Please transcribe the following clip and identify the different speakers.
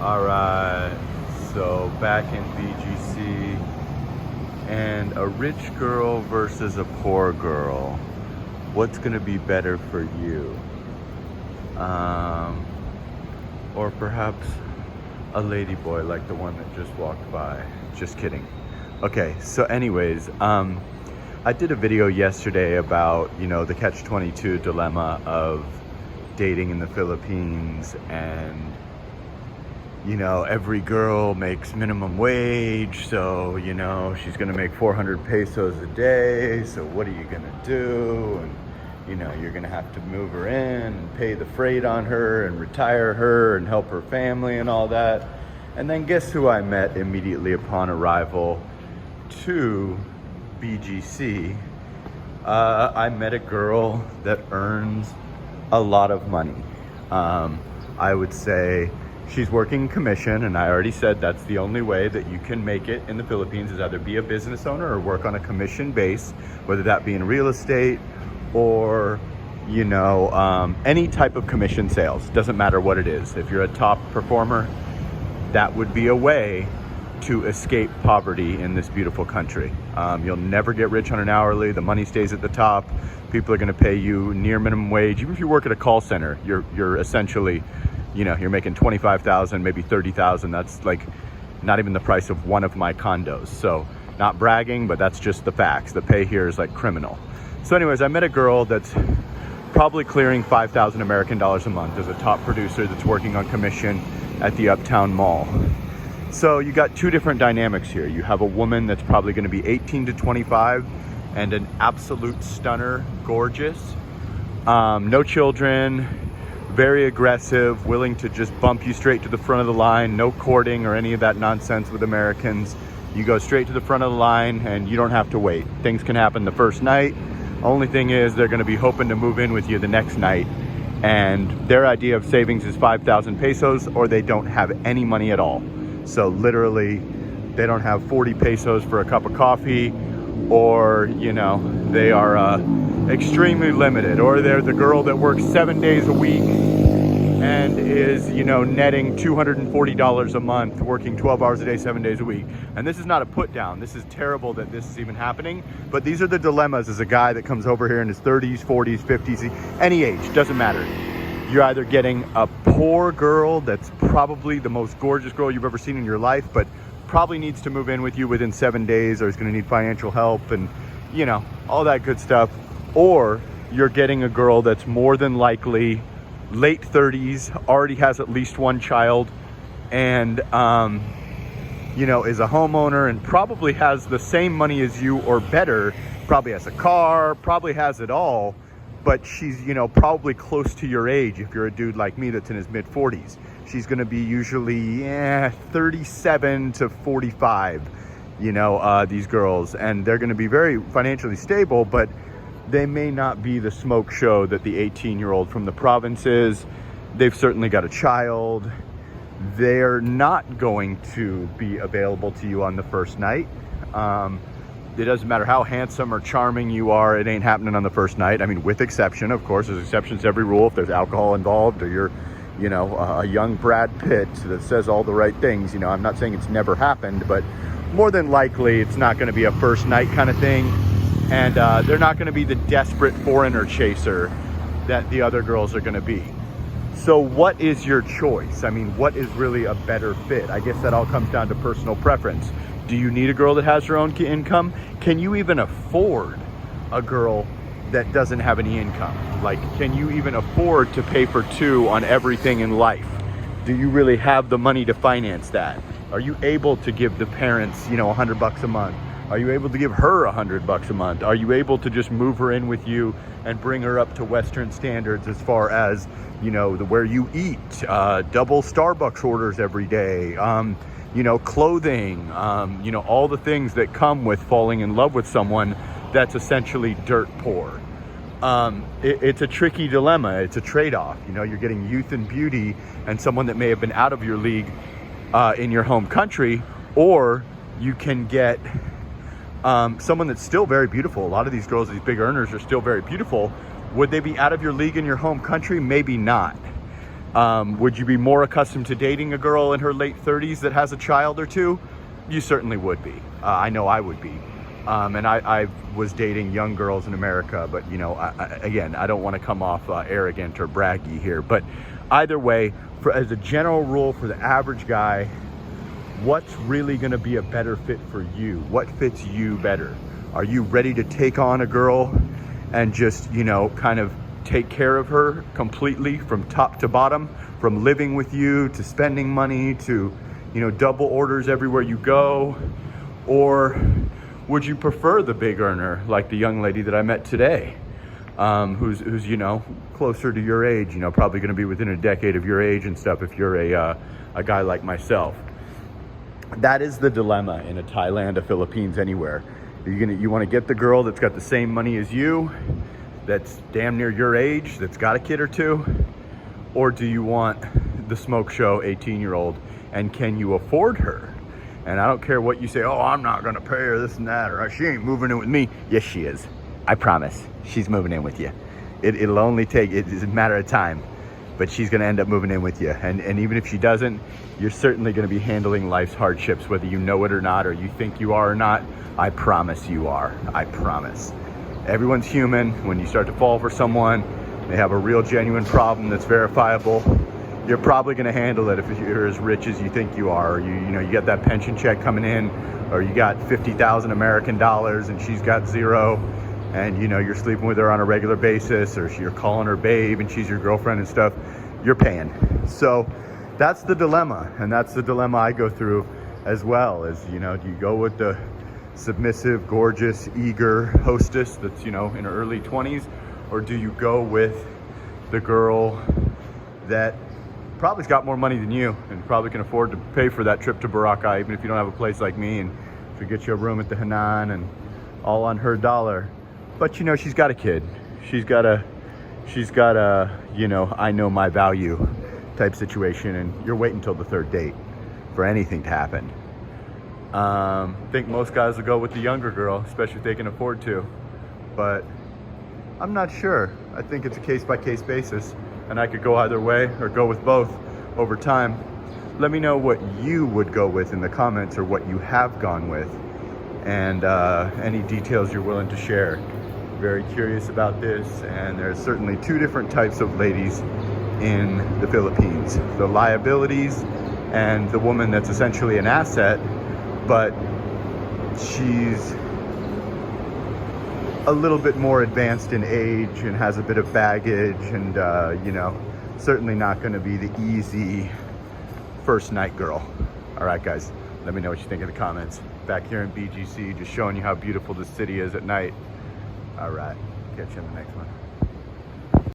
Speaker 1: Alright, so back in BGC, and a rich girl versus a poor girl. What's gonna be better for you? Or perhaps a lady boy like the one that just walked by. Just kidding. Okay, so anyways, I did a video yesterday about, the catch-22 dilemma of dating in the Philippines, and every girl makes minimum wage, so she's gonna make 400 pesos a day, so what are you gonna do? And you're gonna have to move her in and pay the freight on her and retire her and help her family and all that. And then guess who I met immediately upon arrival to BGC? I met a girl that earns a lot of money. I would say she's working commission, and I already said that's the only way that you can make it in the Philippines, is either be a business owner or work on a commission base, whether that be in real estate or any type of commission sales. Doesn't matter what it is. If you're a top performer, that would be a way to escape poverty in this beautiful country. You'll never get rich on an hourly. The money stays at the top. People are going to pay you near minimum wage. Even if you work at a call center, you're essentially, you're making 25,000, maybe 30,000. That's like not even the price of one of my condos. So not bragging, but that's just the facts. The pay here is like criminal. So anyways, I met a girl that's probably clearing 5,000 American dollars a month as a top producer that's working on commission at the Uptown Mall. So you got two different dynamics here. You have a woman that's probably going to be 18 to 25 and an absolute stunner, gorgeous, no children, very aggressive, willing to just bump you straight to the front of the line, no courting or any of that nonsense with Americans. You go straight to the front of the line and you don't have to wait. Things can happen the first night. Only thing is they're going to be hoping to move in with you the next night, and their idea of savings is 5,000 pesos, or they don't have any money at all. So literally they don't have 40 pesos for a cup of coffee, or they are extremely limited, or they're the girl that works 7 days a week and is netting $240 a month, working 12 hours a day, 7 days a week. And this is not a put down. This is terrible that this is even happening, but these are the dilemmas as a guy that comes over here in his 30s, 40s, 50s, any age, doesn't matter. You're either getting a poor girl that's probably the most gorgeous girl you've ever seen in your life, but probably needs to move in with you within 7 days, or is going to need financial help and all that good stuff. Or you're getting a girl that's more than likely late 30s, already has at least one child, and is a homeowner and probably has the same money as you or better, probably has a car, probably has it all, but she's probably close to your age. If you're a dude like me that's in his mid 40s, she's going to be usually 37 to 45, these girls, and they're going to be very financially stable, but they may not be the smoke show that the 18-year-old from the province is. They've certainly got a child. They're not going to be available to you on the first night. It doesn't matter how handsome or charming you are, it ain't happening on the first night. I mean, with exception, of course, there's exceptions to every rule. If there's alcohol involved, or you're, a young Brad Pitt that says all the right things, I'm not saying it's never happened, but more than likely it's not going to be a first night kind of thing. And they're not going to be the desperate foreigner chaser that the other girls are going to be. So what is your choice? I mean, what is really a better fit? I guess that all comes down to personal preference. Do you need a girl that has her own income? Can you even afford a girl that doesn't have any income? Like, can you even afford to pay for two on everything in life? Do you really have the money to finance that? Are you able to give the parents, $100 a month? Are you able to give her $100 a month? Are you able to just move her in with you and bring her up to Western standards as far as, where you eat, double Starbucks orders every day, clothing, all the things that come with falling in love with someone that's essentially dirt poor. It's a tricky dilemma. It's a trade-off. You're getting youth and beauty and someone that may have been out of your league in your home country, or you can get someone that's still very beautiful. A lot of these girls, these big earners, are still very beautiful. Would they be out of your league in your home country? Maybe not. Would you be more accustomed to dating a girl in her late 30s that has a child or two? You certainly would be. I know I would be. And I was dating young girls in America, but you know, again, I don't want to come off arrogant or braggy here, but either way, as a general rule for the average guy, what's really going to be a better fit for you? What fits you better? Are you ready to take on a girl and just, you know, kind of take care of her completely from top to bottom, from living with you to spending money to, you know, double orders everywhere you go? Or would you prefer the big earner like the young lady that I met today, who's you know, closer to your age, you know, probably going to be within a decade of your age and stuff if you're a guy like myself? That is the dilemma in a Thailand, a Philippines, anywhere. You want to get the girl that's got the same money as you, that's damn near your age, that's got a kid or two? Or do you want the smoke show 18-year-old, and can you afford her? And I don't care what you say, oh, I'm not gonna pay her this and that, or she ain't moving in with me. Yes, she is. I promise, she's moving in with you. It'll only take, it's a matter of time, but she's gonna end up moving in with you. And even if she doesn't, you're certainly gonna be handling life's hardships, whether you know it or not, or you think you are or not. I promise you are, I promise. Everyone's human. When you start to fall for someone, they have a real genuine problem that's verifiable, you're probably gonna handle it if you're as rich as you think you are, or you know, you got that pension check coming in, or you got 50,000 American dollars and she's got zero, and you know, you're sleeping with her on a regular basis, or you're calling her babe and she's your girlfriend and stuff, you're paying. So that's the dilemma, and that's the dilemma I go through as well, is, you know, do you go with the submissive, gorgeous, eager hostess that's, you know, in her early 20s, or do you go with the girl that probably's got more money than you and probably can afford to pay for that trip to Boracay, even if you don't have a place like me, and to get you a room at the Hanan and all on her dollar? But you know, she's got a kid. She's got a, you know, I know my value type situation, and you're waiting until the third date for anything to happen. I think most guys will go with the younger girl, especially if they can afford to, but I'm not sure. I think it's a case-by-case basis, and I could go either way or go with both over time. Let me know what you would go with in the comments, or what you have gone with, and any details you're willing to share. Very curious about this, and there's certainly two different types of ladies in the Philippines. The liabilities and the woman that's essentially an asset, but she's a little bit more advanced in age and has a bit of baggage, and you know, certainly not going to be the easy first night girl. All right, guys, let me know what you think in the comments. Back here in BGC, just showing you how beautiful this city is at night. All right, catch you in the next one.